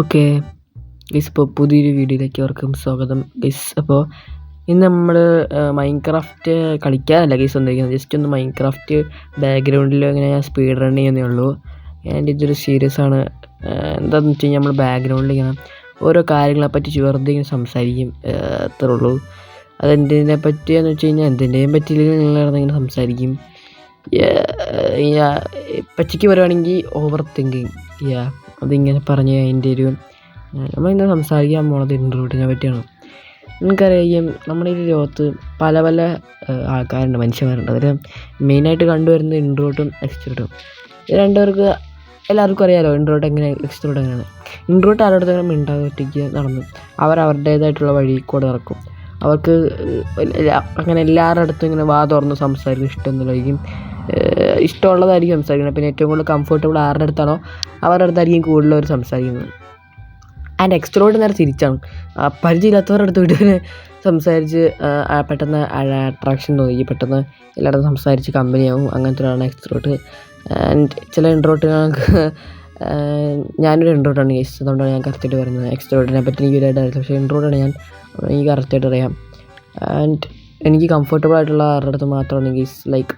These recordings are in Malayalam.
ഓക്കെ ഗൈസ്, ഇപ്പോൾ പുതിയൊരു വീഡിയോയിലേക്ക് അവർക്കും സ്വാഗതം ഗൈസ്. അപ്പോൾ ഇന്ന് നമ്മൾ മൈൻക്രാഫ്റ്റ് കളിക്കാനല്ല ഗൈസ് വന്നിരിക്കുന്നത്, ജസ്റ്റ് ഒന്ന് മൈൻക്രാഫ്റ്റ് ബാക്ക്ഗ്രൗണ്ടിൽ ഇങ്ങനെ ഞാൻ സ്പീഡ് റൺ ചെയ്യുന്നേ ഉള്ളൂ. ആൻഡ് ഇതൊരു സീരിയസ് ആണ്. എന്താണെന്ന് വെച്ച് കഴിഞ്ഞാൽ നമ്മൾ ബാക്ക്ഗ്രൗണ്ടിൽ ഇങ്ങനെ ഓരോ കാര്യങ്ങളെപ്പറ്റി വെറുതെ ഇങ്ങനെ സംസാരിക്കും, അത്രേ ഉള്ളൂ. അതെന്തിനെ പറ്റിയെന്ന് വെച്ച് കഴിഞ്ഞാൽ എന്തിൻ്റെയും പറ്റിയില്ലെങ്കിൽ നിങ്ങളിങ്ങനെ സംസാരിക്കും. പച്ചയ്ക്ക് പറയുകയാണെങ്കിൽ ഓവർ തിങ്കിങ്. അതിങ്ങനെ പറഞ്ഞ് അതിൻ്റെ ഒരു നമ്മളിന്ന് സംസാരിക്കാൻ പോണത് ഇൻട്രോവേർട്ടിനെ പറ്റിയാണ്. നിങ്ങൾക്കറിയാം, നമ്മുടെ ഈ ലോകത്ത് പല പല ആൾക്കാരുണ്ട്, മനുഷ്യന്മാരുണ്ട്. അതിൽ മെയിനായിട്ട് കണ്ടുവരുന്നത് ഇൻട്രോവേർട്ടും എക്സ്ട്രോവേർട്ടും. ഇത് രണ്ടുപേർക്ക് എല്ലാവർക്കും അറിയാമല്ലോ ഇൻട്രോവേർട്ട് എങ്ങനെ എക്സ്ട്രോവേർട്ട് എങ്ങനെയാണ്. ഇൻട്രോവേർട്ട് ആരുടെ മിണ്ടാതെ ഒറ്റയ്ക്ക് നടന്നു അവരുടേതായിട്ടുള്ള വഴി കൂടെ നടക്കും. അവർക്ക് അങ്ങനെ എല്ലാവരുടെ അടുത്തും ഇങ്ങനെ വാ തുറന്ന് സംസാരിക്കും, ഇഷ്ടമൊന്നുമില്ലായിരിക്കും, ഇഷ്ടമുള്ളതായിരിക്കും സംസാരിക്കുന്നത്. പിന്നെ ഏറ്റവും കൂടുതൽ കംഫർട്ടബിൾ ആരുടെ അടുത്താണോ അവരുടെ അടുത്തായിരിക്കും കൂടുതൽ അവർ സംസാരിക്കുന്നത്. ആൻഡ് എക്സ്ട്രോവേർട്ട് നേരെ തിരിച്ചാണ്, പരിചയമില്ലാത്തവരുടെ അടുത്ത് പോയിട്ട് സംസാരിച്ച് പെട്ടെന്ന് അട്രാക്ഷൻ തോന്നി, പെട്ടെന്ന് എല്ലായിടത്തും സംസാരിച്ച് കമ്പനിയാവും. അങ്ങനത്തെ ഒരാളാണ് എക്സ്ട്രോവേർട്ട്. ആൻഡ് ചില ഇൻട്രോവേർട്ടുകൾക്ക് ഞാനൊരു ഇൻട്രോവേർട്ടാണ് ഗൈസ്, അതുകൊണ്ടാണ് ഞാൻ കറക്റ്റായിട്ട് പറയുന്നത്. എക്സ്ട്രോവേർട്ടിനെ പറ്റി എനിക്ക് ഇതായിട്ട് അറിയില്ല, പക്ഷേ ഇൻട്രോവേർട്ടാണ് ഞാൻ, എനിക്ക് കറക്റ്റായിട്ട് അറിയാം. ആൻഡ് എനിക്ക് കംഫർട്ടബിൾ ആയിട്ടുള്ള ആരുടെ അടുത്ത് മാത്രമാണ് ഗൈസ്, ലൈക്ക്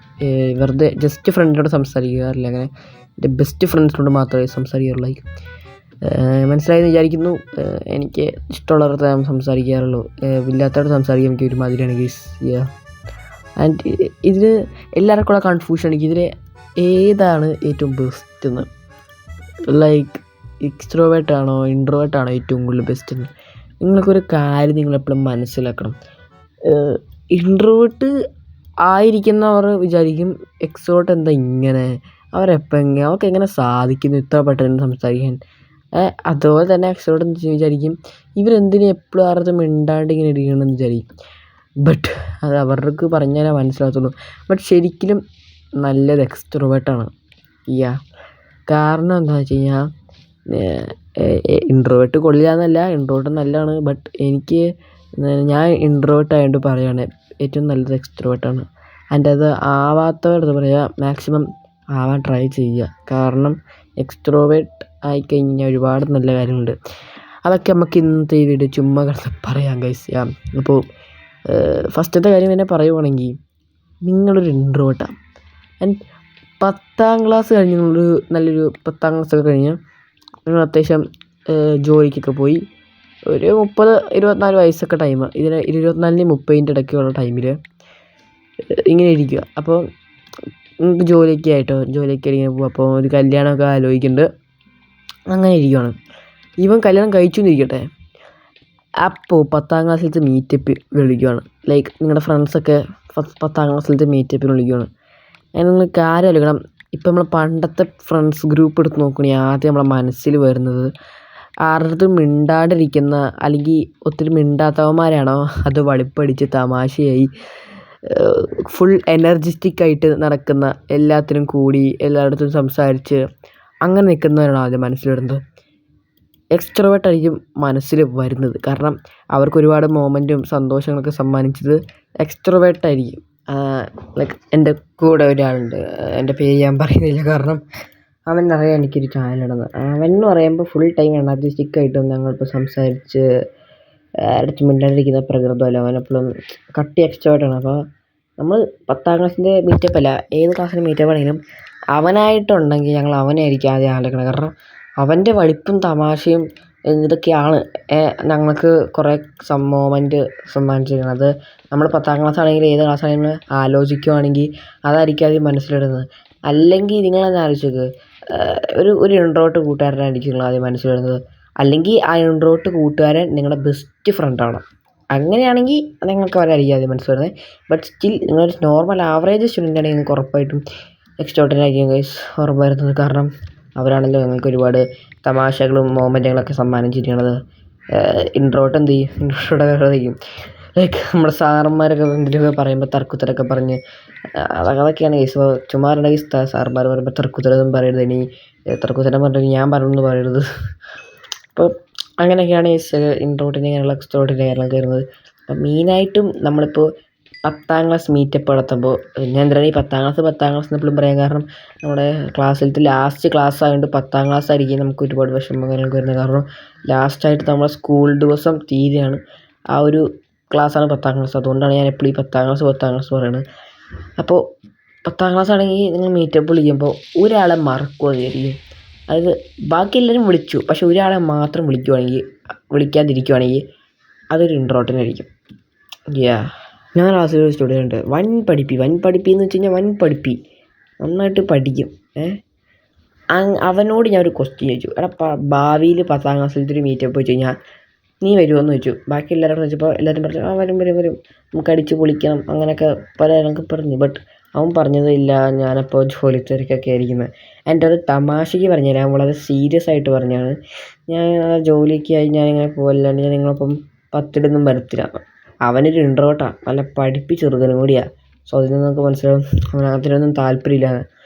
വെറുതെ ജസ്റ്റ് ഫ്രണ്ടിനോട് സംസാരിക്കാറില്ല, അങ്ങനെ എൻ്റെ ബെസ്റ്റ് ഫ്രണ്ട്സിനോട് മാത്രമേ സംസാരിക്കാറുള്ളൂ. ലൈക്ക് മനസ്സിലായെന്ന് വിചാരിക്കുന്നു. എനിക്ക് ഇഷ്ടമുള്ളവരുടെ ഞാൻ സംസാരിക്കാറുള്ളൂ, ഇല്ലാത്തവരോട് സംസാരിക്കാൻ എനിക്ക് ഒരുമാതിരിയാണ് ഗൈസ്. ആൻഡ് ഇതിന് എല്ലാവർക്കും ഉള്ള കൺഫ്യൂഷൻ എനിക്ക് ഇതിൽ ഏതാണ് ഏറ്റവും ബെസ്റ്റ് എന്ന്, ലൈക്ക് എക്സ്ട്രോവേർട്ടാണോ ഇൻട്രോവേർട്ടാണോ ഏറ്റവും കൂടുതൽ ബെസ്റ്റ് എന്ന്. നിങ്ങൾക്കൊരു കാര്യം നിങ്ങളെപ്പോഴും മനസ്സിലാക്കണം. ഇൻട്രോവേർട്ട് ആയിരിക്കുന്നവർ വിചാരിക്കും എക്സ്ട്രോവേർട്ട് എന്താ ഇങ്ങനെ, അവർക്ക് എങ്ങനെ സാധിക്കുന്നു ഇത്ര പെട്ടെന്ന് സംസാരിക്കാൻ. അതുപോലെ തന്നെ എക്സ്ട്രോവേർട്ട് എന്ന് വിചാരിക്കും ഇവരെന്തിനും എപ്പോഴും ആരുടെ മിണ്ടാണ്ട് ഇങ്ങനെ ഇരിക്കണമെന്ന് വിചാരിക്കും. ബട്ട് അത് അവർക്ക് പറഞ്ഞാലേ മനസ്സിലാകത്തുള്ളൂ. ബട്ട് ശരിക്കും നല്ലത് എക്സ്ട്രോവേർട്ടാണ്. കാരണം എന്താണെന്ന് വെച്ച് കഴിഞ്ഞാൽ ഇൻട്രോവേർട്ട് കൊള്ളില്ല എന്നല്ല, ഇൻട്രോവേർട്ട് നല്ലതാണ്. ബട്ട് ഞാൻ ഇൻട്രോവേർട്ട് ആയതുകൊണ്ട് പറയുകയാണ് ഏറ്റവും നല്ലത് എക്സ്ട്രോവേർട്ടാണ്. ആൻഡ് അത് ആവാത്തവരുടെ പറയുക മാക്സിമം ആവാൻ ട്രൈ ചെയ്യുക. കാരണം എക്സ്ട്രോവേർട്ട് ആയിക്കഴിഞ്ഞാൽ ഒരുപാട് നല്ല കാര്യങ്ങളുണ്ട്. അതൊക്കെ നമുക്ക് ഇന്നത്തെ ഈ വീഡിയോ ചുമ്മാ കിടന്ന് പറയാം ഗൈസ്. അപ്പോൾ ഫസ്റ്റത്തെ കാര്യം തന്നെ പറയുവാണെങ്കിൽ നിങ്ങളൊരു ഇൻട്രോവേർട്ടാണ്. ആൻഡ് 10ാം ക്ലാസ് കഴിഞ്ഞ് നല്ലൊരു 10ാം ക്ലാസ്സൊക്കെ കഴിഞ്ഞ് നിങ്ങൾ അത്യാവശ്യം ജോലിക്കൊക്കെ പോയി ഒരു 30-24 വയസ്സൊക്കെ ടൈം, 24-30 ഇടയ്ക്കുള്ള ടൈമിൽ ഇങ്ങനെ ഇരിക്കുക. അപ്പോൾ നിങ്ങൾക്ക് ജോലിയൊക്കെ ഇങ്ങനെ പോകും. അപ്പോൾ ഒരു കല്യാണമൊക്കെ ആലോചിക്കുന്നുണ്ട്, അങ്ങനെ ഇരിക്കുകയാണ്. ഇവൻ കല്യാണം കഴിച്ചു എന്നിരിക്കട്ടെ, അപ്പോൾ 10ാം ക്ലാസ്സിലത്തെ മീറ്റപ്പ് വിളിക്കുകയാണ്. ലൈക്ക് നിങ്ങളുടെ ഫ്രണ്ട്സൊക്കെ 10ാം ക്ലാസ്സിലത്തെ മീറ്റപ്പിന് വിളിക്കുകയാണ്. അതിന് നിങ്ങൾ കാര്യം ആലോചിക്കണം. ഇപ്പം നമ്മൾ പണ്ടത്തെ ഫ്രണ്ട്സ് ഗ്രൂപ്പ് എടുത്ത് നോക്കുകയാണെങ്കിൽ ആദ്യം നമ്മളെ മനസ്സിൽ വരുന്നത് ആരുടെ മിണ്ടാണ്ടിരിക്കുന്ന അല്ലെങ്കിൽ ഒത്തിരി മിണ്ടാത്തവന്മാരാണോ അത് വളിപ്പടിച്ച് തമാശയായി ഫുൾ എനർജറ്റിക്കായിട്ട് നടക്കുന്ന, എല്ലാത്തിനും കൂടി എല്ലായിടത്തും സംസാരിച്ച് അങ്ങനെ നിൽക്കുന്നവരാണ് ആദ്യം മനസ്സിൽ വരുന്നത്. എക്സ്ട്രോവേർട്ടായിരിക്കും മനസ്സിൽ വരുന്നത്, കാരണം അവർക്ക് ഒരുപാട് മൊമെൻറ്റും സന്തോഷങ്ങളൊക്കെ സമ്മാനിച്ചത് എക്സ്ട്രോവേർട്ടായിരിക്കും. ലൈക്ക് എൻ്റെ കൂടെ ഒരാളുണ്ട്, എൻ്റെ പേര് ഞാൻ പറയുന്നില്ല കാരണം അവനറിയാം എനിക്കൊരു ചാനലുണ്ടെന്ന്. അവൻ എന്ന് പറയുമ്പോൾ ഫുൾ ടൈം എനർജറ്റിക്കായിട്ടും ഞങ്ങളിപ്പോൾ സംസാരിച്ച് അടുത്ത് മിണ്ടാണ്ടിരിക്കുന്ന പ്രകൃതമല്ല, അവനെപ്പോഴും കട്ടി എക്സ്ട്രോവേർട്ടാണ്. അപ്പോൾ നമ്മൾ 10ാം ക്ലാസ്സിൻ്റെ മീറ്റപ്പ് അല്ല, ഏത് ക്ലാസ്സിൻ്റെ മീറ്റപ്പ് ആണെങ്കിലും അവനായിട്ടുണ്ടെങ്കിൽ ഞങ്ങൾ അവനെ ആയിരിക്കും ആദ്യം ആലോചിക്കണം. കാരണം അവൻ്റെ വളിപ്പും തമാശയും ഇതൊക്കെയാണ് ഞങ്ങൾക്ക് കുറേ മൊമെൻറ്റ് സമ്മാനിച്ചിരിക്കുന്നത്. അത് നമ്മൾ 10ാം ക്ലാസ് ആണെങ്കിൽ ഏത് ക്ലാസ് ആണെങ്കിലും ആലോചിക്കുവാണെങ്കിൽ അതായിരിക്കും ആദ്യം മനസ്സിലിടുന്നത്. അല്ലെങ്കിൽ നിങ്ങളെന്നെ ആലോചിച്ചത് ഒരു ഇൻട്രോവേർട്ട് കൂട്ടുകാരനായിരിക്കും നിങ്ങൾ ആദ്യം മനസ്സിൽ വരുന്നത്. അല്ലെങ്കിൽ ആ ഇൻട്രോവേർട്ട് കൂട്ടുകാരൻ നിങ്ങളുടെ ബെസ്റ്റ് ഫ്രണ്ടാണ്. അങ്ങനെയാണെങ്കിൽ നിങ്ങൾക്ക് അവരായിരിക്കും ആദ്യം മനസ്സിൽ വരുന്നത്. ബട്ട് സ്റ്റിൽ നിങ്ങളൊരു നോർമൽ ആവറേജ് സ്റ്റുഡൻ്റ് ആണെങ്കിൽ നിങ്ങൾക്ക് ഉറപ്പായിട്ടും എക്സ്ട്രോവേർട്ടിനായിരിക്കും ഗൈസ് ഓർമ്മ വരുന്നത്. കാരണം അവരാണല്ലോ നിങ്ങൾക്ക് ഒരുപാട് തമാശകളും മൊമെൻറ്റുകളൊക്കെ സമ്മാനിച്ചിരിക്കുന്നത്. ഇൻട്രോവേർട്ട് എന്ത് ചെയ്യും, ഇൻട്രോവേർട്ടായിരിക്കും ലൈക്ക് നമ്മുടെ സാറന്മാരൊക്കെ എന്തെങ്കിലുമൊക്കെ പറയുമ്പോൾ തർക്കുത്തരൊക്കെ പറഞ്ഞ് അതൊക്കെയാണ് ഗൈസ്. ചുമ്മാ ഗൈസ് സാറന്മാർ പറയുമ്പോൾ തർക്കുത്തരം പറയരുത്, ഇനി തർക്കുത്തരം പറഞ്ഞിട്ട് ഞാൻ പറഞ്ഞെന്ന് പറയരുത്. അപ്പോൾ അങ്ങനെയൊക്കെയാണ് ഗൈസ് ഇൻട്രോവേർട്ടിൻ്റെ കാര്യങ്ങൾ എക്സ്ട്രോവേർട്ടിൻ്റെ കാര്യങ്ങളൊക്കെ വരുന്നത്. അപ്പം മെയിനായിട്ടും നമ്മളിപ്പോൾ 10ാം ക്ലാസ് മീറ്റപ്പ് നടത്തുമ്പോൾ ഞാൻ എന്തിനാണ് ഈ 10ാം ക്ലാസ് എന്നെപ്പോഴും പറയാൻ കാരണം നമ്മുടെ ക്ലാസ്സിലത്തെ ലാസ്റ്റ് ക്ലാസ് ആയതുകൊണ്ട് 10ാം ക്ലാസ് ആയിരിക്കും നമുക്ക് ഒരുപാട് വിഷമങ്ങളൊക്കെ വരുന്നത്. കാരണം ലാസ്റ്റായിട്ട് നമ്മളെ സ്കൂൾ ദിവസം തീരെയാണ് ആ ഒരു ക്ലാസ്സാണ് 10ാം ക്ലാസ്. അതുകൊണ്ടാണ് ഞാൻ എപ്പോഴും ഈ 10ാം ക്ലാസ് പറയുന്നത്. അപ്പോൾ 10ാം ക്ലാസ് ആണെങ്കിൽ നിങ്ങൾ മീറ്റപ്പ് വിളിക്കുമ്പോൾ ഒരാളെ മറക്കുമോ വിചാരിക്കും. അതായത് ബാക്കി എല്ലാവരും വിളിച്ചു, പക്ഷെ ഒരാളെ മാത്രം വിളിക്കാതിരിക്കുവാണെങ്കിൽ അതൊരു ഇൻട്രോവേർട്ടിനായിരിക്കും. ഞാൻ ക്ലാസ്സിലൊരു സ്റ്റുഡൻറ്റ് വൻ പഠിപ്പി എന്ന് വെച്ച് കഴിഞ്ഞാൽ വൻ പഠിപ്പി, നന്നായിട്ട് പഠിക്കും. അവനോട് ഞാൻ ഒരു ക്വസ്റ്റ്യൻ ചോദിച്ചു, എടാ ഭാവിയിൽ 10ാം ക്ലാസ്സിലത്തെ ഒരു മീറ്റപ്പ് വെച്ച് കഴിഞ്ഞാൽ നീ വരുമോയെന്ന് ചോദിച്ചു. ബാക്കി എല്ലാവരോടും ചോദിച്ചപ്പോൾ എല്ലാവരും പറഞ്ഞു വരും, നമുക്ക് അടിച്ച് പൊളിക്കണം, അങ്ങനെയൊക്കെ പലരൊക്കെ പറഞ്ഞു. ബട്ട് അവൻ പറഞ്ഞത് ഇല്ല, ഞാനപ്പോൾ ജോലി തിരക്കൊക്കെ ആയിരിക്കുന്നത്. എൻ്റെ അത് തമാശയ്ക്ക് പറഞ്ഞുതരാം, വളരെ സീരിയസ് ആയിട്ട് പറഞ്ഞാണ്. ഞാൻ ജോലിക്കായി ഞാനിങ്ങനെ പോകല്ലാണ്ട് ഞാൻ നിങ്ങളൊപ്പം 10 വരത്തില്ല. അവനൊരു ഇൻട്രോവേർട്ടാണ്, നല്ല പഠിപ്പി ചെറുക്കനും കൂടിയാണ്. സോ അതിൽ നിന്ന് നമുക്ക് മനസ്സിലാവും അവനകത്തിനൊന്നും താല്പര്യമില്ല.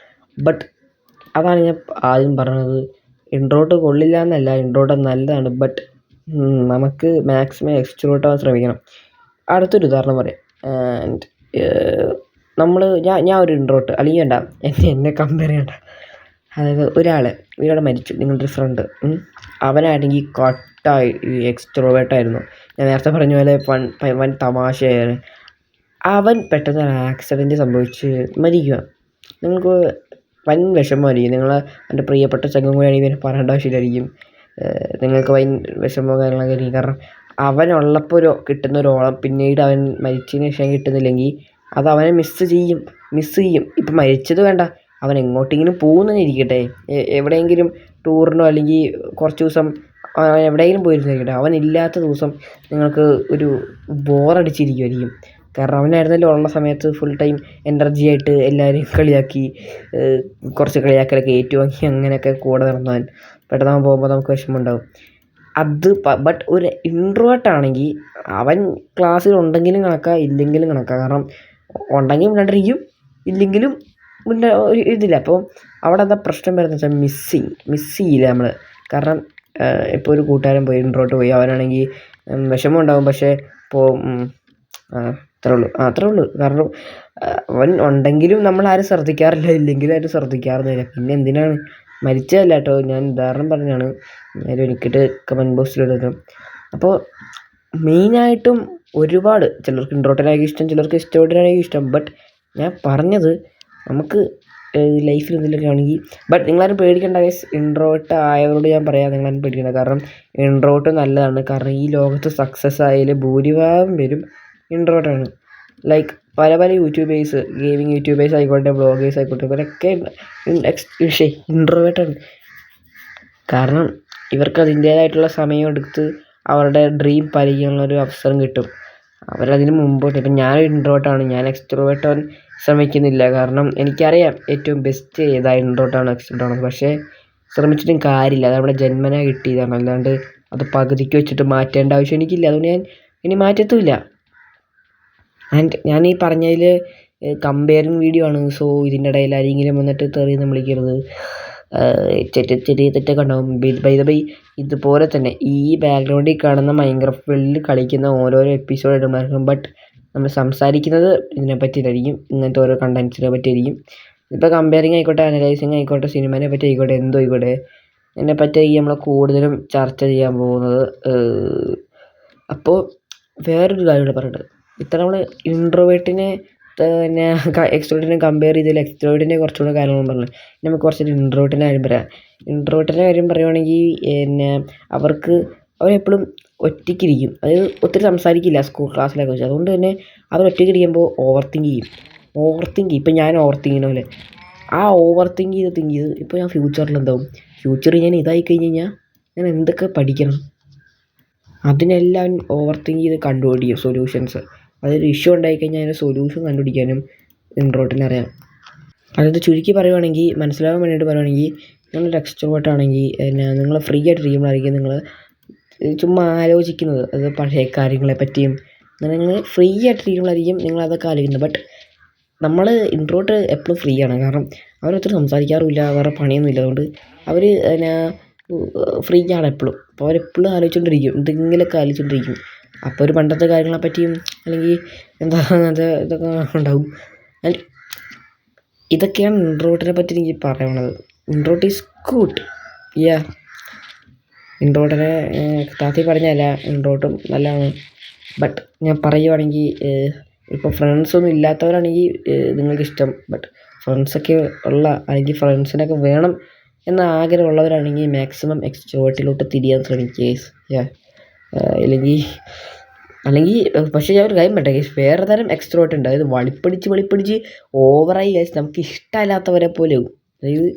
ബട്ട് അതാണ് ഞാൻ ആദ്യം പറഞ്ഞത്, ഇൻട്രോവേർട്ട് കൊള്ളില്ല എന്നല്ല, ഇൻട്രോവേർട്ട് നല്ലതാണ്. ബട്ട് നമുക്ക് മാക്സിമം എക്സ്ട്രോവേർട്ട് ആവാൻ ശ്രമിക്കണം. അടുത്തൊരു ഉദാഹരണം പറയാം. ഞാൻ ഒരു ഇൻട്രോവേർട്ട്, അല്ലെങ്കിൽ വേണ്ട എന്നെ കമ്പയർ ചെയ്യണ്ട. അതായത് ഒരാൾ മരിച്ചു, നിങ്ങളുടെ ഒരു ഫ്രണ്ട്. അവനാണെങ്കിൽ കട്ടായി എക്സ്ട്രോവേർട്ടായിരുന്നു. ഞാൻ നേരത്തെ പറഞ്ഞ പോലെ വൻ തമാശയായിരുന്നു. അവൻ പെട്ടെന്ന് ഒരു ആക്സിഡൻറ്റ് സംഭവിച്ച് മരിക്കുക. നിങ്ങൾക്ക് വൻ വിഷമമായിരിക്കും. നിങ്ങൾ എൻ്റെ പ്രിയപ്പെട്ട ചങ്ങം കൂടിയാണെങ്കിൽ പിന്നെ പറയേണ്ട ആവശ്യമില്ലായിരിക്കും. നിങ്ങൾക്ക് വൻ വിഷമമോ കാര്യങ്ങളൊക്കെ ആയിരിക്കും. കാരണം അവനുള്ളപ്പോൾ കിട്ടുന്ന ഒരു ഓളം പിന്നീട് അവൻ മരിച്ചതിന് ശേഷം കിട്ടുന്നില്ലെങ്കിൽ അത് അവനെ മിസ്സ് ചെയ്യും. ഇപ്പം മരിച്ചത് വേണ്ട, അവൻ എങ്ങോട്ടെങ്കിലും പോകുന്നതന്നെ ഇരിക്കട്ടെ, എവിടെയെങ്കിലും ടൂറിനോ അല്ലെങ്കിൽ കുറച്ച് ദിവസം അവൻ എവിടെയെങ്കിലും പോയിരുന്നിരിക്കട്ടെ, അവനില്ലാത്ത ദിവസം നിങ്ങൾക്ക് ഒരു ബോറടിച്ചിരിക്കുമായിരിക്കും. കാരണം അവനായിരുന്നല്ലോ ഉള്ള സമയത്ത് ഫുൾ ടൈം എനർജി ആയിട്ട് എല്ലാവരെയും കളിയാക്കി, കുറച്ച് കളിയാക്കലൊക്കെ ഏറ്റുവാങ്ങി അങ്ങനെയൊക്കെ കൂടെ നടന്നവൻ പെട്ടെന്ന് അവൻ പോകുമ്പോൾ നമുക്ക് വിഷമമുണ്ടാകും. ബട്ട് ഒരു ഇൻട്രോവേർട്ടാണെങ്കിൽ അവൻ ക്ലാസ്സിൽ ഉണ്ടെങ്കിലും കണക്കാ, ഇല്ലെങ്കിലും കണക്കാ. കാരണം ഉണ്ടെങ്കിൽ മിണ്ടാണ്ടിരിക്കും, ഇല്ലെങ്കിലും ഒരു ഇതില്ല. അപ്പോൾ അവിടെ എന്താ പ്രശ്നം വരുന്നത് വെച്ചാൽ മിസ് ചെയ്യില്ല നമ്മൾ. കാരണം ഇപ്പോൾ ഒരു കൂട്ടുകാരൻ പോയി ഇൻട്രോവേർട്ട് പോയി, അവനാണെങ്കിൽ വിഷമം ഉണ്ടാകും. പക്ഷേ ഇപ്പോൾ അത്രേ ഉള്ളൂ. കാരണം അവൻ ഉണ്ടെങ്കിലും നമ്മൾ ആരും ശ്രദ്ധിക്കാറില്ല, ഇല്ലെങ്കിലും ആരും ശ്രദ്ധിക്കാറില്ല. പിന്നെ എന്തിനാണ്, മരിച്ചതല്ല കേട്ടോ, ഞാൻ ഉദാഹരണം പറഞ്ഞാണ്. എനിക്കിട്ട് കമൻറ്റ് ബോക്സിലിടുന്നത്. അപ്പോൾ മെയിനായിട്ടും ഒരുപാട് ചിലർക്ക് ഇൻട്രോവേർട്ടിനായിരിക്കും ഇഷ്ടം, ചിലർക്ക് എക്സ്ട്രോവേർട്ടിനായിരിക്കും ഇഷ്ടം. ബട്ട് ഞാൻ പറഞ്ഞത് നമുക്ക് ലൈഫിൽ എന്തെങ്കിലുമൊക്കെ ആണെങ്കിൽ, ബട്ട് നിങ്ങളാരും പേടിക്കേണ്ട ഗൈസ്. ഇൻട്രോവേർട്ട് ആയവരോട് ഞാൻ പറയാം, നിങ്ങളാരും പേടിക്കേണ്ട. കാരണം ഇൻട്രോവേർട്ട് നല്ലതാണ്. കാരണം ഈ ലോകത്ത് സക്സസ് ആയാലും ഭൂരിഭാഗം പേരും ഇൻട്രോവേർട്ടാണ്. ലൈക്ക് പല യൂട്യൂബേഴ്സ്, ഗെയിമിങ് യൂട്യൂബേഴ്സ് ആയിക്കോട്ടെ, ബ്ലോഗേഴ്സ് ആയിക്കോട്ടെ, ഇവരൊക്കെ ഇൻട്രോവേർട്ടാണ്. കാരണം ഇവർക്ക് അതിൻ്റേതായിട്ടുള്ള സമയം എടുത്ത് അവരുടെ ഡ്രീം പാലിക്കാനുള്ളൊരു അവസരം കിട്ടും. അവരതിന് മുമ്പോട്ട്. ഇപ്പം ഞാനൊരു ഇൻട്രോവേർട്ടാണ്, ഞാൻ എക്സ്ട്രോവേർട്ട് ആവാൻ ശ്രമിക്കുന്നില്ല. കാരണം എനിക്കറിയാം ഏറ്റവും ബെസ്റ്റ് ഏതാ, ഇൻട്രോവേർട്ടാണോ എക്സ്ട്രോവേർട്ടാണോ. പക്ഷേ ശ്രമിച്ചിട്ടും കാര്യമില്ല, അത് നമ്മുടെ ജന്മന കിട്ടിയതാണ്. അല്ലാണ്ട് അത് പകുതിക്ക് വെച്ചിട്ട് മാറ്റേണ്ട ആവശ്യം എനിക്കില്ല. അതുകൊണ്ട് ഞാൻ ഇനി മാറ്റത്തുമില്ല. ആൻഡ് ഞാൻ ഈ പറഞ്ഞതിൽ കമ്പയറിങ് വീഡിയോ ആണ്. സോ ഇതിൻ്റെ ഇടയിൽ ആരെങ്കിലും വന്നിട്ട് തെറിയൊന്നും വിളിക്കരുത്. ചെറിയ തെറ്റൊക്കെ ഉണ്ടാകും. ബൈ ദ ബൈ ഇതുപോലെ തന്നെ ഈ ബാക്ക്ഗ്രൗണ്ടിൽ കാണുന്ന മൈൻക്രാഫ്റ്റിൽ കളിക്കുന്ന ഓരോരോ എപ്പിസോഡ് ഇടുമായിരിക്കും. ബട്ട് നമ്മൾ സംസാരിക്കുന്നത് ഇതിനെ പറ്റിയിട്ടായിരിക്കും, ഇങ്ങനത്തെ ഓരോ കണ്ടൻസിനെ പറ്റിയായിരിക്കും. ഇപ്പോൾ കമ്പയറിങ് ആയിക്കോട്ടെ, അനലൈസിങ് ആയിക്കോട്ടെ, സിനിമനെ പറ്റി ആയിക്കോട്ടെ, എന്തോ ആയിക്കോട്ടെ, ഇതിനെ പറ്റിയായിരിക്കും നമ്മൾ കൂടുതലും ചർച്ച ചെയ്യാൻ പോകുന്നത്. അപ്പോൾ വേറൊരു കാര്യം കൂടെ പറയേണ്ടത്, ഇത്ര നമ്മൾ ഇൻട്രോവേർട്ടിനെ പിന്നെ എക്സ്ട്രോവേർട്ടിനെ കമ്പയർ ചെയ്തതിൽ എക്സ്ട്രോവേർട്ടിൻ്റെ കുറച്ചുകൂടെ കാര്യങ്ങളും പറഞ്ഞു. നമുക്ക് കുറച്ചൊരു ഇൻട്രോവേർട്ടിൻ്റെ കാര്യം പറയാം. ഇൻട്രോവേർട്ടിൻ്റെ കാര്യം പറയുവാണെങ്കിൽ പിന്നെ അവരെപ്പോഴും ഒറ്റയ്ക്കിരിക്കും. അതായത് ഒത്തിരി സംസാരിക്കില്ല സ്കൂൾ ക്ലാസ്സിലൊക്കെ വെച്ച്. അതുകൊണ്ട് തന്നെ അവർ ഒറ്റയ്ക്കിരിക്കുമ്പോൾ ഓവർ തിങ്ക് ചെയ്യും. ഇപ്പം ഞാൻ ഓവർ തിങ്കിങ്ങുന്ന പോലെ ആ ഓവർ തിങ്ക് ചെയ്ത് ഇപ്പോൾ ഞാൻ ഫ്യൂച്ചറിൽ എന്താവും, ഫ്യൂച്ചറിൽ ഞാൻ ഇതായി കഴിഞ്ഞ് കഴിഞ്ഞാൽ ഞാൻ എന്തൊക്കെ പഠിക്കണം, അതിനെല്ലാം ഓവർ തിങ്ക് ചെയ്ത് കണ്ടുപിടിക്കും സൊല്യൂഷൻസ്. അതൊരു ഇഷ്യൂ ഉണ്ടായിക്കഴിഞ്ഞാൽ അതിൻ്റെ സൊല്യൂഷൻ കണ്ടുപിടിക്കാനും ഇൻട്രോവേർട്ടിന് അറിയാം. അതായത് ചുരുക്കി പറയുവാണെങ്കിൽ, മനസ്സിലാകാൻ വേണ്ടിയിട്ട് പറയുവാണെങ്കിൽ, നിങ്ങളൊരു എക്സ്ട്രോവേർട്ട് ആണെങ്കിൽ നിങ്ങൾ ഫ്രീ ആയിട്ടിരിക്കുമ്പോഴായിരിക്കും നിങ്ങൾ ചുമ്മാ ആലോചിക്കുന്നത്. അത് പഴയ കാര്യങ്ങളെ പറ്റിയും നിങ്ങൾ ഫ്രീ ആയിട്ടിരിക്കുമ്പോഴായിരിക്കും നിങ്ങൾ അതൊക്കെ ആലോചിക്കുന്നത്. ബട്ട് നമ്മൾ ഇൻട്രോവേർട്ട് എപ്പോഴും ഫ്രീ ആണ്. കാരണം അവരൊത്തിരി സംസാരിക്കാറുമില്ല, വേറെ പണിയൊന്നുമില്ല. അതുകൊണ്ട് അവർ ഫ്രീ ആണ് എപ്പോഴും. അപ്പോൾ അവരെപ്പോഴും ആലോചിച്ചുകൊണ്ടിരിക്കും, എന്തെങ്കിലുമൊക്കെ ആലോചിച്ചുകൊണ്ടിരിക്കും. അപ്പോൾ ഒരു പണ്ടത്തെ കാര്യങ്ങളെ പറ്റിയും അല്ലെങ്കിൽ എന്താ അങ്ങനത്തെ ഇതൊക്കെ ഉണ്ടാവും. ആൻഡ് ഇതൊക്കെയാണ് ഇൻട്രോവേർട്ടിനെ പറ്റി എനിക്ക് പറയാനുള്ളത്. Introvert is good. യാ, ഇൻട്രോവേർട്ടിനെ താത്തി പറഞ്ഞല്ല, ഇൻട്രോവേർട്ടും നല്ലതാണ്. ബട്ട് ഞാൻ പറയുവാണെങ്കിൽ ഇപ്പോൾ ഫ്രണ്ട്സൊന്നും ഇല്ലാത്തവരാണെങ്കിൽ നിങ്ങൾക്കിഷ്ടം, ബട്ട് ഫ്രണ്ട്സൊക്കെ ഉള്ള അല്ലെങ്കിൽ ഫ്രണ്ട്സിനൊക്കെ വേണം എന്ന ആഗ്രഹമുള്ളവരാണെങ്കിൽ മാക്സിമം എക്സ്ട്രോവേർട്ടിലോട്ട് തിരിയാൻ ശ്രമിക്കുക. യാ, അല്ലെങ്കിൽ പക്ഷേ ഞാൻ ഒരു കാര്യം പറയട്ടെ, വേറെ തരം എക്സ്ട്രോവേർട്ട് ഉണ്ട്. അതായത് വളിപ്പടിച്ച് ഓവറായി നമുക്ക് ഇഷ്ടമല്ലാത്തവരെ പോലെയാവും. അതായത്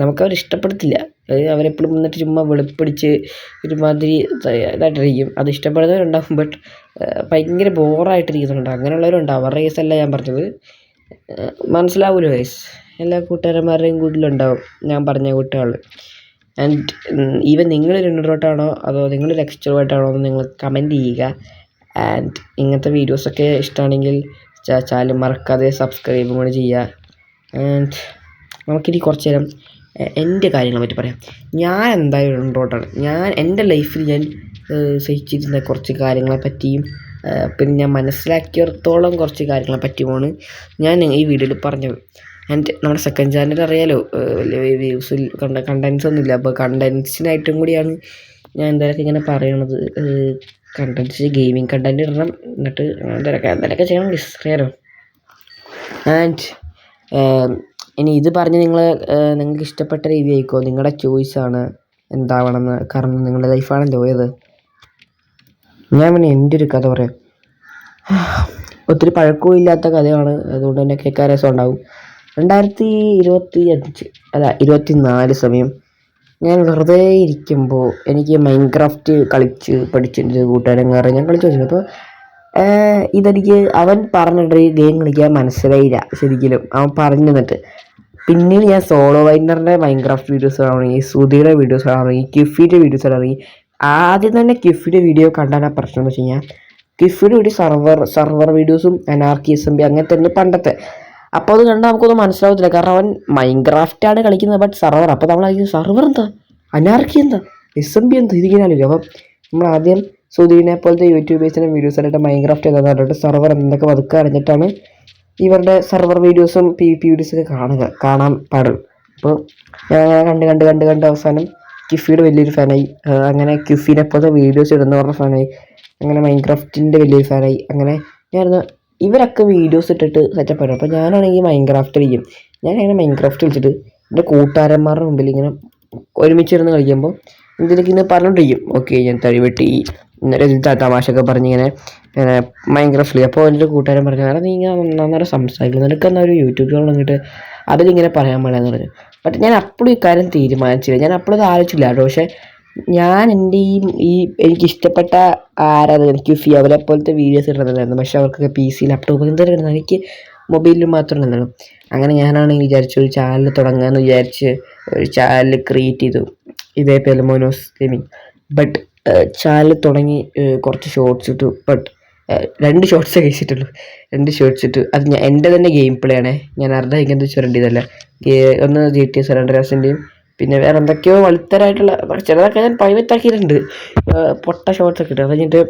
നമുക്കവരെ ഇഷ്ടപ്പെടത്തില്ല. അതായത് അവരെപ്പോഴും വന്നിട്ട് ചുമ്മാ വെളുപ്പിടിച്ച് ഒരുമാതിരി ഇതായിട്ടിരിക്കും. അത് ഇഷ്ടപ്പെടുന്നവരുണ്ടാകും, ബട്ട് ഭയങ്കര ബോറായിട്ടിരിക്കുന്നുണ്ട്. അങ്ങനെയുള്ളവരുണ്ട്. അവരുടെ കേസല്ല ഞാൻ പറഞ്ഞത്. മനസ്സിലാവുമല്ലോ ഗൈസ്? എല്ലാ കൂട്ടുകാരന്മാരുടെയും കൂട്ടിലുണ്ടാവും ഞാൻ പറഞ്ഞ കൂട്ടുകാർ. ആൻഡ് ഈവൻ നിങ്ങളൊരു ഇൻട്രോവേർട്ടാണോ അതോ നിങ്ങളൊരു എക്സ്ട്രോവേർട്ടാണോ എന്ന് നിങ്ങൾ കമൻറ്റ് ചെയ്യുക. ആൻഡ് ഇങ്ങനത്തെ വീഡിയോസൊക്കെ ഇഷ്ടമാണെങ്കിൽ ചാനൽ മറക്കാതെ സബ്സ്ക്രൈബും കൂടി ചെയ്യുക. ആൻഡ് നമുക്കിനി കുറച്ച് നേരം എൻ്റെ കാര്യങ്ങളെ പറ്റി പറയാം. ഞാൻ എന്തായാലും ഇൻട്രോവേർട്ടാണ്. എൻ്റെ ലൈഫിൽ ഞാൻ സഹിച്ചിരുന്ന കുറച്ച് കാര്യങ്ങളെ പറ്റിയും പിന്നെ ഞാൻ മനസ്സിലാക്കിയിടത്തോളം കുറച്ച് കാര്യങ്ങളെ പറ്റിയുമാണ് ഞാൻ ഈ വീഡിയോയിൽ പറഞ്ഞത്. ആൻഡ് നമ്മുടെ സെക്കൻഡ് ചാനൽ അറിയാലോ, വലിയ വ്യൂസ് കണ്ടൻസ് ഒന്നുമില്ല. അപ്പോൾ കണ്ടൻസിനായിട്ടും കൂടിയാണ് ഞാൻ എന്തായാലും ഇങ്ങനെ പറയണത്. കണ്ടൻസ് ഗെയിമിങ് കണ്ടൻറ്റ് ഇടണം, എന്നിട്ട് എന്തെങ്കിലുമൊക്കെ ചെയ്യണം, അറിയാലോ. ആൻഡ് ഇനി ഇത് പറഞ്ഞ് നിങ്ങൾക്ക് ഇഷ്ടപ്പെട്ട രീതി ആയിക്കോ, നിങ്ങളുടെ ചോയ്സാണ് എന്താവണമെന്ന്. കാരണം നിങ്ങളുടെ ലൈഫാണല്ലോ ഇത്. ഞാൻ പിന്നെ എൻ്റെ ഒരു കഥ പറയാം. ഒത്തിരി പഴക്കവും ഇല്ലാത്ത കഥയാണ്, അതുകൊണ്ട് തന്നെ കേൾക്കാൻ രസം ഉണ്ടാവും. 2024 സമയം ഞാൻ വെറുതെ ഇരിക്കുമ്പോൾ എനിക്ക് മൈൻക്രാഫ്റ്റ് കളിച്ച് പഠിച്ചിട്ട് കൂട്ടുകാരൻ കയറി ഞാൻ കളിച്ച് വെച്ചു. അപ്പോൾ ഇതെനിക്ക് അവൻ പറഞ്ഞിട്ട് ഈ ഗെയിം കളിക്കാൻ മനസ്സിലായില്ല ശരിക്കും. അവൻ പറഞ്ഞു തന്നിട്ട് പിന്നീട് ഞാൻ സോളോ വൈനറിൻ്റെ മൈൻക്രാഫ്റ്റ് വീഡിയോസ് കാണുകയാണെങ്കിൽ, സുധിയുടെ വീഡിയോസ് കാണുകയാണെങ്കിൽ, കിഫിൻ്റെ വീഡിയോസ് കാണുകയാണെങ്കിൽ, ആദ്യം തന്നെ കിഫിൻ്റെ വീഡിയോ കണ്ടാൽ ആ പ്രശ്നം എന്ന് വെച്ച് കഴിഞ്ഞാൽ കിഫിയുടെ വീഡിയോ സർവർ വീഡിയോസും അനാർക്കി SMB അങ്ങനത്തെ തന്നെ പണ്ടത്തെ. അപ്പോൾ അത് കണ്ടാൽ നമുക്കൊന്നും മനസ്സിലാവത്തില്ല. കാരണം അവൻ മൈൻക്രാഫ്റ്റാണ് കളിക്കുന്നത്, ബട്ട് സർവർ. അപ്പോൾ നമ്മൾ സർവർ എന്താ, അനാർക്കി എന്താ, SMB എന്താ, ഇതിങ്ങനെയാണല്ലോ. അപ്പം നമ്മൾ ആദ്യം സുധീനെ പോലത്തെ യൂട്യൂബേഴ്സിൻ്റെ വീഡിയോസ് ആയിട്ട് മൈൻക്രാഫ്റ്റ് എന്താ പറഞ്ഞിട്ട് സർവർ എന്തൊക്കെ വതുക്കുക അറിഞ്ഞിട്ടാണ് ഇവരുടെ സർവർ വീഡിയോസും PvP വീഡിയോസൊക്കെ കാണാൻ പാടുള്ളൂ. അപ്പോൾ ഞാൻ കണ്ട് അവസാനം കിഫിയുടെ വലിയൊരു ഫാനായി. അങ്ങനെ കിഫിനെ പോലത്തെ വീഡിയോസ് ഇടുന്നവരുടെ ഫാനായി. അങ്ങനെ മൈൻക്രാഫ്റ്റിൻ്റെ വലിയൊരു ഫാനായി. അങ്ങനെ ഇവരൊക്കെ വീഡിയോസ് ഇട്ടിട്ട് സെറ്റപ്പ് ആയിരുന്നു. അപ്പോൾ ഞാനാണെങ്കിൽ മൈൻക്രാഫ്റ്റ് കളിക്കും. ഞാനങ്ങനെ മൈൻക്രാഫ്റ്റ് കളിച്ചിട്ട് എൻ്റെ കൂട്ടുകാരന്മാരുടെ മുമ്പിൽ ഇങ്ങനെ ഒരുമിച്ചിരുന്ന് കളിക്കുമ്പോൾ എന്തെങ്കിലും ഇങ്ങനെ പറഞ്ഞുകൊണ്ടിരിക്കും. ഓക്കെ, ഞാൻ തഴിവെട്ടി തമാശയൊക്കെ പറഞ്ഞിങ്ങനെ മൈൻക്രാഫ്റ്റിൽ. അപ്പോൾ എൻ്റെ കൂട്ടുകാരൻ പറഞ്ഞു, കാരണം നീ ഇങ്ങനെ നന്നായിട്ട് സംസാരിക്കുന്നു, നിനക്കെന്നാൽ ഒരു യൂട്യൂബ് ചാനൽ വന്നിട്ട് അതിലിങ്ങനെ പറയാൻ പാടില്ലെന്ന് പറഞ്ഞു. ബട്ട് ഞാൻ അപ്പോഴും ഈ കാര്യം തീരുമാനിച്ചില്ല. ഞാൻ അപ്പോഴും അത് ആലോചിച്ചില്ല കേട്ടോ. പക്ഷേ ഞാൻ എൻ്റെ ഈ എനിക്കിഷ്ടപ്പെട്ട ആരാധകർ കിഫി അവരെ പോലത്തെ വീഡിയോസ് ഇടുന്നുണ്ടായിരുന്നു. പക്ഷേ അവർക്കൊക്കെ PC ലാപ്ടോപ്പ് എന്തെങ്കിലും ഇടുന്നത്, എനിക്ക് മൊബൈലിൽ മാത്രം ഉണ്ടായിരുന്നു. അങ്ങനെ ഞാനാണെങ്കിൽ വിചാരിച്ചു ഒരു ചാനൽ തുടങ്ങാമെന്ന് വിചാരിച്ച് ഒരു ചാനൽ ക്രിയേറ്റ് ചെയ്തു, ഇതേപോലെ മോനോസ് ഗെയിമിങ്. ബട്ട് ചാനൽ തുടങ്ങി കുറച്ച് ഷോർട്സ് ഇട്ടു. ബട്ട് 2 ഷോർട്സേ കഴിച്ചിട്ടുള്ളൂ. 2 ഷോർട്സ് ഇട്ടു. അത് എൻ്റെ തന്നെ ഗെയിം പ്ലേ ആണേ. ഞാൻ അർദ്ധ ഇങ്ങനത്തെ ചുരണ്ടിയതല്ല. ഒന്ന് GTA San Andreasൻ്റെയും പിന്നെ വേറെ എന്തൊക്കെയോ വലുത്തരായിട്ടുള്ള ചിലതൊക്കെ ഞാൻ പ്രൈവറ്റ് ആക്കിയിട്ടുണ്ട്. പൊട്ട ഷോർട്സ് ഒക്കെ ഇട്ടു. അത് കഴിഞ്ഞിട്ട്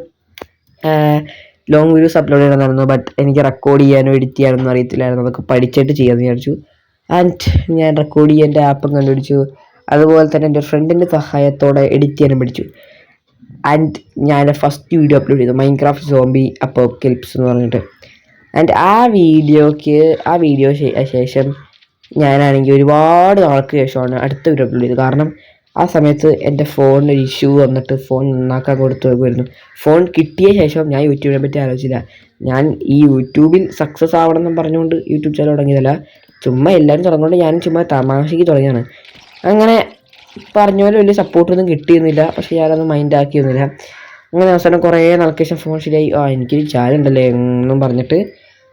ലോങ് വീഡിയോസ് അപ്ലോഡ് ചെയ്യണമെന്നായിരുന്നു. ബട്ട് എനിക്ക് റെക്കോർഡ് ചെയ്യാനോ എഡിറ്റ് ചെയ്യാനൊന്നും അറിയത്തില്ലായിരുന്നു. അതൊക്കെ പഠിച്ചിട്ട് ചെയ്യാമെന്ന് വിചാരിച്ചു. ആൻഡ് ഞാൻ റെക്കോർഡ് ചെയ്യാൻ എൻ്റെ ആപ്പും കണ്ടുപിടിച്ചു. അതുപോലെ തന്നെ എൻ്റെ ഫ്രണ്ടിൻ്റെ സഹായത്തോടെ എഡിറ്റ് ചെയ്യാനും പഠിച്ചു. ആൻഡ് ഞാൻ ഫസ്റ്റ് വീഡിയോ അപ്ലോഡ് ചെയ്തു, മൈൻക്രാഫ്റ്റ് സോംബി അപ്പോക്കലിപ്സ് എന്ന് പറഞ്ഞിട്ട്. ആൻഡ് ആ വീഡിയോ ശേഷം ഞാനാണെങ്കിൽ ഒരുപാട് നാൾക്ക് ശേഷമാണ് അടുത്ത വീഡിയോ അപ്ലോഡ് ചെയ്തത്. കാരണം ആ സമയത്ത് എൻ്റെ ഫോണിനൊരു ഇഷ്യൂ വന്നിട്ട് ഫോൺ നന്നാക്കാൻ കൊടുത്തു പോകുമായിരുന്നു. ഫോൺ കിട്ടിയ ശേഷം ഞാൻ യൂട്യൂബിനെ പറ്റി ആലോചിച്ചില്ല. ഞാൻ ഈ യൂട്യൂബിൽ സക്സസ് ആവണമെന്നും പറഞ്ഞുകൊണ്ട് യൂട്യൂബ് ചാനൽ തുടങ്ങിയതല്ല, ചുമ്മാ എല്ലാവരും തുടങ്ങുകൊണ്ട് ഞാനും ചുമ്മാ തമാശയ്ക്ക് തുടങ്ങിയാണ്. അങ്ങനെ പറഞ്ഞ പോലെ വലിയ സപ്പോർട്ടൊന്നും കിട്ടിയിരുന്നില്ല. പക്ഷേ ഞാനതൊന്നും മൈൻഡ് ആക്കിയൊന്നുമില്ല. അങ്ങനെ അവസാനം കുറേ നാൾക്ക് ശേഷം ഫോൺ ശരിയായി. എനിക്കൊരു ചാനൽ ഉണ്ടല്ലേ എന്നും പറഞ്ഞിട്ട്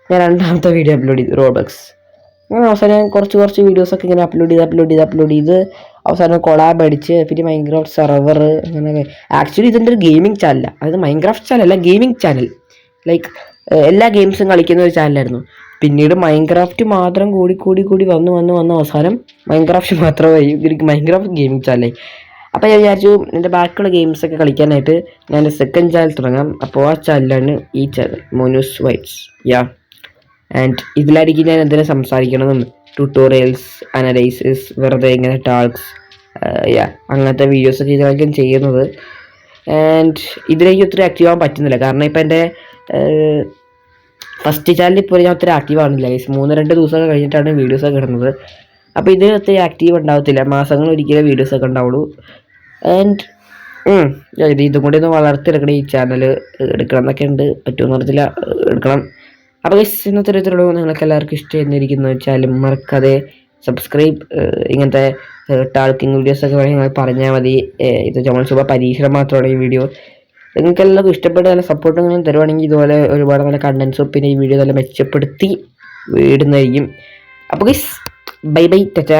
ഞാൻ രണ്ടാമത്തെ വീഡിയോ അപ്ലോഡ് ചെയ്തു, റോബ്ലോക്സ്. അങ്ങനെ അവസാനം കുറച്ച് വീഡിയോസൊക്കെ ഇങ്ങനെ അപ്ലോഡ് ചെയ്ത് അവസാനം കൊളാബ് അടിച്ച് പിന്നെ മൈൻക്രാഫ്റ്റ് സർവർ അങ്ങനെ. ആക്ച്വലി ഇതിൻ്റെ ഒരു ഗെയിമിംഗ് ചാനല, അതായത് മൈൻക്രാഫ്റ്റ് ചാനലല്ല, ഗെയിമിംഗ് ചാനൽ. ലൈക്ക് എല്ലാ ഗെയിംസും കളിക്കുന്ന ഒരു ചാനലായിരുന്നു. പിന്നീട് മൈൻക്രാഫ്റ്റ് മാത്രം കൂടി വന്ന് അവസാനം മൈൻക്രാഫ്റ്റ് മാത്രമായി മൈൻക്രാഫ്റ്റ് ഗെയിമിംഗ് ചാനലായി. അപ്പോൾ ഞാൻ വിചാരിച്ചു എൻ്റെ ബാക്കിയുള്ള ഗെയിംസൊക്കെ കളിക്കാനായിട്ട് ഞാൻ സെക്കൻഡ് ചാനൽ തുടങ്ങാം. അപ്പോൾ ആ ചാനലാണ് ഈ ചാനൽ, മോനൂസ് വൈബ്സ്. ആൻഡ് ഇതിലായിരിക്കും ഞാൻ എന്തിനാ സംസാരിക്കണമെന്നും ട്യൂട്ടോറിയൽസ്, അനലൈസിസ്, വെറുതെ ഇങ്ങനെ ടാൾക്സ്, അങ്ങനത്തെ വീഡിയോസൊക്കെ ഇതിലായിരിക്കും ചെയ്യുന്നത്. ആൻഡ് ഇതിലേക്ക് ഒത്തിരി ആക്റ്റീവ് ആവാൻ പറ്റുന്നില്ല, കാരണം ഇപ്പം എൻ്റെ ഫസ്റ്റ് ചാനലിൽ ഇപ്പോൾ ഞാൻ ഒത്തിരി ആക്റ്റീവ് ആവുന്നില്ല. 3-2 ദിവസമൊക്കെ കഴിഞ്ഞിട്ടാണ് വീഡിയോസൊക്കെ ഇടുന്നത്. അപ്പോൾ ഇത് ഒത്തിരി ആക്റ്റീവ് ഉണ്ടാവത്തില്ല, മാസങ്ങളൊരിക്കലേ വീഡിയോസൊക്കെ ഉണ്ടാവുള്ളൂ. ആൻഡ് ഇതും കൂടി ഒന്ന് വളർത്തിയെടുക്കണം, ഈ ചാനൽ എടുക്കണം എന്നൊക്കെ ഉണ്ട്. പറ്റുമെന്ന് പറഞ്ഞില്ല, എടുക്കണം. അപ്പോൾ ഇന്നത്തെ തരത്തിലുള്ള നിങ്ങൾക്ക് എല്ലാവർക്കും ഇഷ്ടമായിരിക്കുന്നു വെച്ചാൽ മറക്കാതെ സബ്സ്ക്രൈബ്. ഇങ്ങനത്തെ ടാൾക്കിങ് വീഡിയോസൊക്കെ വേണമെങ്കിൽ നിങ്ങൾ പറഞ്ഞാൽ മതി. ഇത് നമ്മൾ ചുമ്മാ പരീക്ഷണം മാത്രമാണ് ഈ വീഡിയോ. നിങ്ങൾക്ക് എല്ലാവർക്കും ഇഷ്ടപ്പെട്ട നല്ല സപ്പോർട്ട് നിങ്ങൾ തരുവാണെങ്കിൽ ഇതുപോലെ ഒരുപാട് നല്ല കണ്ടൻസും പിന്നെ ഈ വീഡിയോ നല്ല മെച്ചപ്പെടുത്തി ഇടുന്നതായിരിക്കും. അപ്പോൾ ബൈ ബൈ, ടാറ്റ.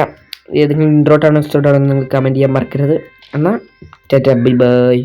ഏതെങ്കിലും ഇൻട്രോട്ടാണോ എക്സ്ട്രോട്ടാണോ നിങ്ങൾക്ക് കമൻറ്റ് ചെയ്യാൻ മറക്കരുത്. എന്നാൽ ടാറ്റ, ബൈ ബൈ.